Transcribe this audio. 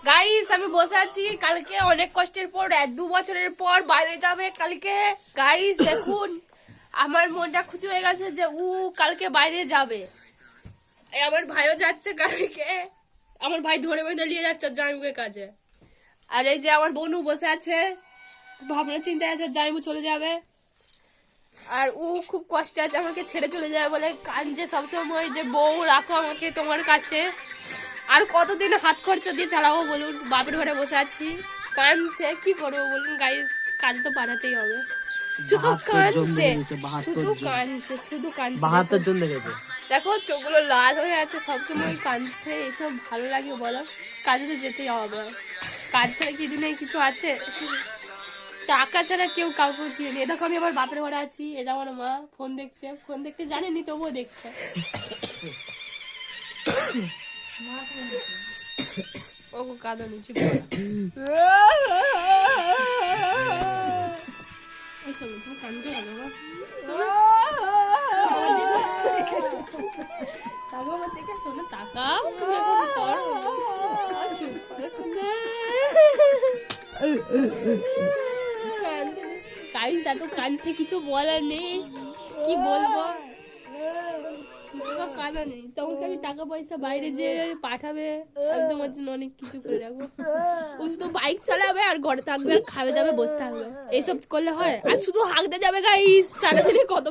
Guys আমি বসে আছি, কালকে অনেক কষ্টের পর 1-2 বছরের পর বাইরে যাবে কালকে। গাইস দেখুন আমার মনটা খুশি হয়ে গেছে যে ও কালকে বাইরে যাবে। আমার ভাইও যাচ্ছে কালকে, আমার ভাই ধরে বেঁধে নিয়ে যাচ্ছে জামাইবুকে কাছে। আর এই যে আমার বোনও বসে আছে, ভাবনা চিন্তায় আছে জামাইবু চলে যাবে। আর ও খুব কষ্টে আছে, আমাকে ছেড়ে চলে যাবে বলে কাঁদছে সবসময় যে বউ রাখো আমাকে তোমার কাছে। আর কতদিন হাত খরচা দিয়ে চালাবো বলুন, বাপের ঘরে বসে আছি, কাঁদছে, কি করবো বলুন গাইস, কাজ তো পাঠাতেই হবে। শুধু কাঁদছে, শুধু কাঁদছে, শুধু কাঁদছে। 72 জন দেখেছে। দেখো চোখগুলো লাল হয়ে আছে, সবসময় কাঁদছে। এসব ভালো লাগে বলো? কাজে তো যেতেই হবে, কাজ ছাড়া কি দিনে কিছু আছে? টাকা ছাড়া কেউ কাউকে চিনে নেই। দেখো আমি আবার বাপের ঘরে আছি, এটা আমার মা ফোন দেখছে, ফোন দেখতে জানেনি তবুও দেখছে। ও কাঁদো নিচে তুমি কাঁদতে হবে না। তাকাও আমার দিকে, শোনো তাকাও তুমি এখন তোর গাইস এত কাঁদছে, কিছু বলার নেই, কি বলবো, কাঁদা নেই। তোমাকে আমি টাকা পয়সা বাইরে যে পাঠাবে, আমি তোমার জন্য অনেক কিছু করে রাখবো। ও শুধু বাইক চালাবে আর ঘরে থাকবে আর খাবে দাবে বসে থাকবে, এইসব করলে হয়? আর শুধু হাঁকতে যাবে গাইস, সারাদিনে কত